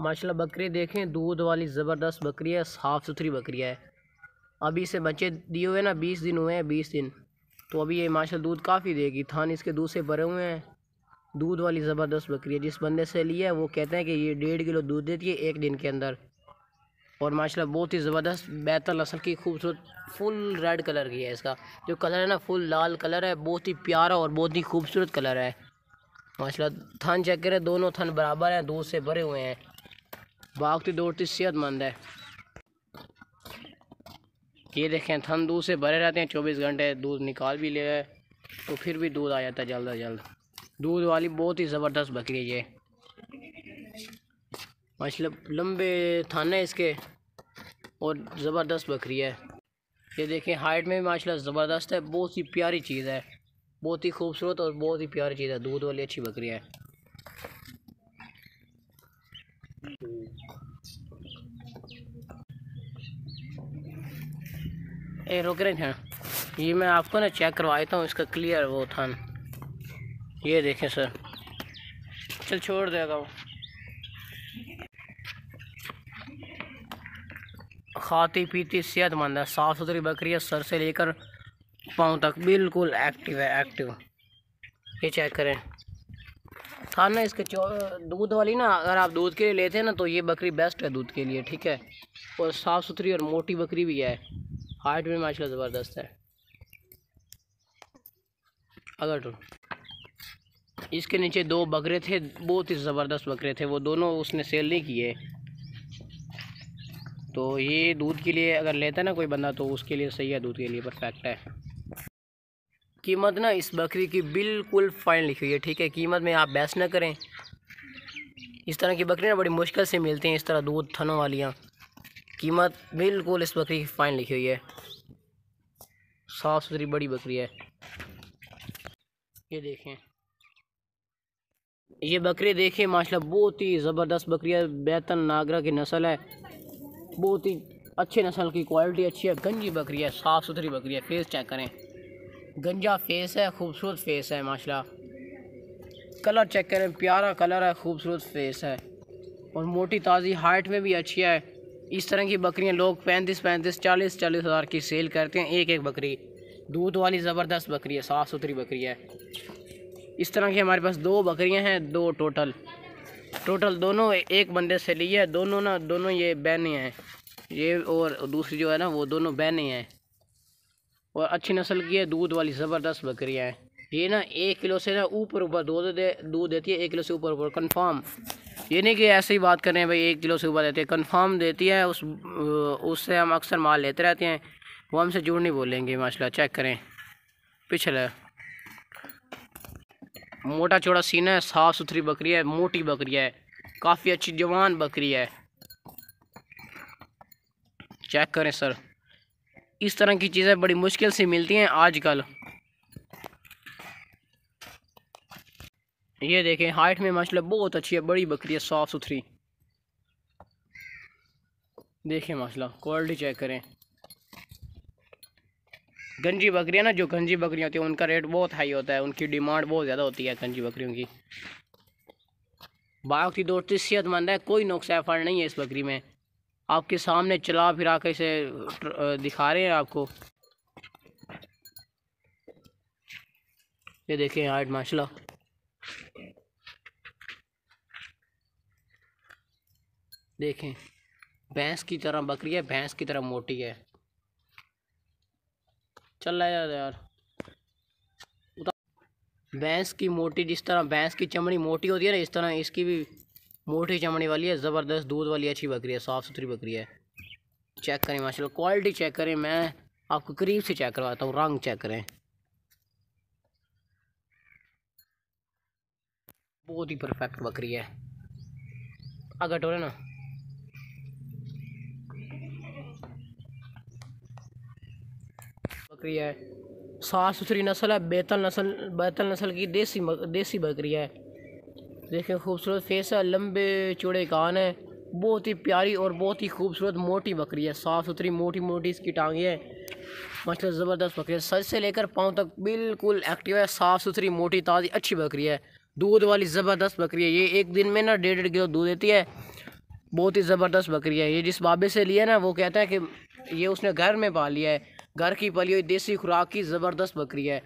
माशाल्लाह बकरी देखें, दूध वाली ज़बरदस्त बकरी है, साफ़ सुथरी बकरी है। अभी से बच्चे दिए हुए ना 20 दिन हुए हैं, 20 दिन। तो अभी ये माशाल्लाह दूध काफ़ी देगी। थान इसके दूध से भरे हुए हैं। दूध वाली ज़बरदस्त बकरी है। जिस बंदे से लिया है वो कहते हैं कि ये 1.5 किलो दूध देती है 1 दिन के अंदर। और माशाल्लाह बहुत ही ज़बरदस्त बैतल नस्ल की खूबसूरत फुल रेड कलर की है। इसका जो कलर है ना फुल लाल कलर है, बहुत ही प्यारा और बहुत ही खूबसूरत कलर है माशाल्लाह। थन चेक करें, दोनों थन बराबर हैं, दूध से भरे हुए हैं, भागती दौड़ती सेहतमंद है। ये देखें थन दूध से भरे रहते हैं 24 घंटे, दूध निकाल भी ले गए तो फिर भी दूध आ जाता है जल्द से जल्द। दूध वाली बहुत ही ज़बरदस्त बकरी है ये माशाल्लाह। लंबे थन है इसके और ज़बरदस्त बकरी है। ये देखें हाइट में भी माशाल्लाह ज़बरदस्त है, बहुत ही प्यारी चीज़ है, बहुत ही खूबसूरत और बहुत ही प्यारी चीज़ है। दूध वाली अच्छी बकरी है। ए रुक रहे हैं, ये मैं आपको ना चेक करवाता हूँ इसका क्लियर वो थन। ये देखें सर, चल छोड़ देगा वो। खाती पीती सेहतमंद है, साफ़ सुथरी बकरी है, सर से लेकर पाँव तक बिल्कुल एक्टिव है, एक्टिव। ये चेक करें थान ना इसके दूध वाली ना, अगर आप दूध के लिए लेते हैं ना तो ये बकरी बेस्ट है दूध के लिए, ठीक है। और साफ़ सुथरी और मोटी बकरी भी है, हाइट में माशाल्लाह ज़बरदस्त है। अगर तो इसके नीचे 2 बकरे थे, बहुत ही ज़बरदस्त बकरे थे, वो दोनों उसने सेल नहीं किए। तो ये दूध के लिए अगर लेता है ना कोई बंदा तो उसके लिए सही है, दूध के लिए परफेक्ट है। कीमत ना इस बकरी की बिल्कुल फाइन लिखी हुई है, ठीक है। कीमत में आप बहस ना करें। इस तरह की बकरी ना बड़ी मुश्किल से मिलती हैं, इस तरह दूध थनों वालियाँ। कीमत बिल्कुल इस बकरी की फाइन लिखी हुई है, साफ़ सुथरी बड़ी बकरी है। ये देखें, ये बकरी देखें माशाल्लाह बहुत ही ज़बरदस्त बकरी है, बैतन नागरा की नस्ल है, बहुत ही अच्छे नस्ल की, क्वालिटी अच्छी है, गंजी बकरी है, साफ़ सुथरी बकरी है। फेस चेक करें, गंजा फेस है, खूबसूरत फेस है माशाल्लाह। कलर चेक करें, प्यारा कलर है, खूबसूरत फेस है और मोटी ताज़ी, हाइट में भी अच्छी है। इस तरह की बकरियां लोग 35-35, 40-40 हज़ार की सेल करते हैं एक एक बकरी। दूध वाली ज़बरदस्त बकरी है, साफ़ सुथरी बकरी है। इस तरह की हमारे पास 2 बकरियां हैं, 2 टोटल दोनों एक बंदे से लिए है। दोनों ये बहनें हैं, ये और दूसरी जो है ना वो दोनों बहनें हैं और अच्छी नस्ल की है, दूध वाली ज़बरदस्त बकरियाँ हैं। ये ना 1 किलो से ना ऊपर दूध देती है, 1 किलो से ऊपर कंफर्म। ये नहीं कि ऐसे ही बात कर रहे हैं भाई 1 किलो से ऊपर देती है, कंफर्म देती है। उससे हम अक्सर माल लेते रहते हैं, वो हमसे झूठ नहीं बोलेंगे माशाल्लाह। चेक करें पिछले, मोटा चौड़ा सीना है, साफ़ सुथरी बकरी है, मोटी बकरी है, काफ़ी अच्छी जवान बकरी है। चेक करें सर, इस तरह की चीज़ें बड़ी मुश्किल से मिलती हैं आजकल। ये देखें हाइट में माशाल्लाह बहुत अच्छी है, बड़ी बकरी है, साफ़ सुथरी। देखें माशाल्लाह क्वालिटी चेक करें। गंजी बकरियाँ ना, जो गंजी बकरियाँ होती हैं उनका रेट बहुत हाई होता है, उनकी डिमांड बहुत ज़्यादा होती है गंजी बकरियों की। भागती दौड़ती सेहतमंद है, कोई नुक्स फल नहीं है इस बकरी में। आपके सामने चला फिरा कर इसे दिखा रहे हैं आपको। ये देखें हाइट माशाल्लाह, देखें भैंस की तरह बकरी है, भैंस की तरह मोटी है। चल रहा है यार, भैंस की मोटी, जिस तरह भैंस की चमड़ी मोटी होती है ना, इस तरह इसकी भी मोटी चमड़ी वाली है, ज़बरदस्त दूध वाली अच्छी बकरी है, साफ़ सुथरी बकरी है। चेक करें माशाल्लाह, क्वालिटी चेक करें, मैं आपको करीब से चेक करवाता हूँ, रंग चेक करें, बहुत ही परफेक्ट बकरी है। अगर टोरे ना बकरी है, साफ़ सुथरी नस्ल है, बैतल नस्ल की देसी बकरी है। देखें खूबसूरत फेस है, लंबे चौड़े कान है, बहुत ही प्यारी और बहुत ही खूबसूरत मोटी बकरी है, साफ़ सुथरी मोटी इसकी टांगे है माशाल्लाह, ज़बरदस्त बकरी है। सर से लेकर पाँव तक बिल्कुल एक्टिव है, साफ़ सुथरी मोटी ताज़ी अच्छी बकरी है, दूध वाली ज़बरदस्त बकरी है। ये 1 दिन में ना 1.5 किलो दूध देती है बहुत ही ज़बरदस्त बकरी है। ये जिस बाबे से लिया ना, वो कहता है कि ये उसने घर में पाल लिया है, घर की पली हुई देसी खुराक की ज़बरदस्त बकरी है।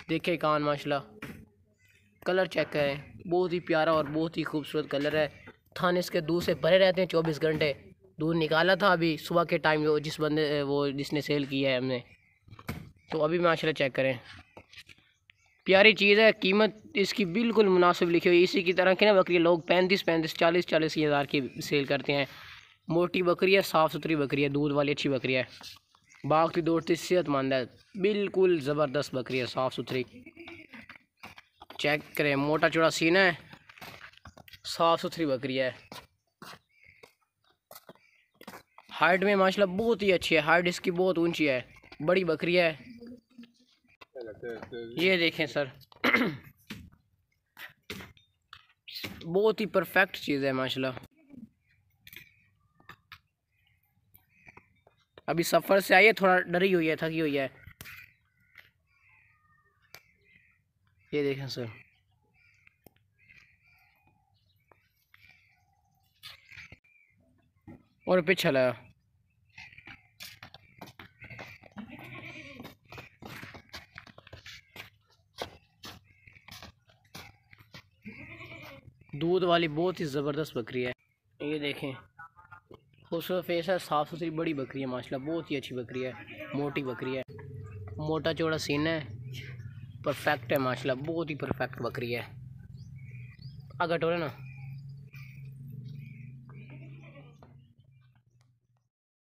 देखे कान माशाल्लाह, कलर चेक करें, बहुत ही प्यारा और बहुत ही खूबसूरत कलर है। थाने इसके दूध से भरे रहते हैं 24 घंटे। दूध निकाला था अभी सुबह के टाइम, वो जिसने सेल किया है हमने, तो अभी माशाल्लाह चेक करें, प्यारी चीज़ है। कीमत इसकी बिल्कुल मुनासिब लिखी हुई। इसी की तरह की ना बकरी लोग 35 40 हज़ार की सेल करते हैं। मोटी बकरी है, साफ़ सुथरी बकरी है, दूध वाली अच्छी बकरी है, भागती दौड़ती सेहतमंद है, बिल्कुल ज़बरदस्त बकरी है, साफ़ सुथरी। चेक करें, मोटा चौड़ा सीना है, साफ़ सुथरी बकरी है। हाइट में माशाल्लाह बहुत ही अच्छी है, हाइट इसकी बहुत ऊंची है, बड़ी बकरी है। ये देखें सर, बहुत ही परफेक्ट चीज़ है माशाल्लाह। अभी सफ़र से आई है, थोड़ा डरी हुई है, थकी हुई है। ये देखें सर, और पीछे लगा। दूध वाली बहुत ही ज़बरदस्त बकरी है। ये देखें, खूबसूरत फेस है, साफ़ सुथरी बड़ी बकरी है माशाल्लाह, बहुत ही अच्छी बकरी है, मोटी बकरी है, मोटा चौड़ा सीना है, परफेक्ट है माशाल्लाह, बहुत ही परफेक्ट बकरी है। अगर टोरे ना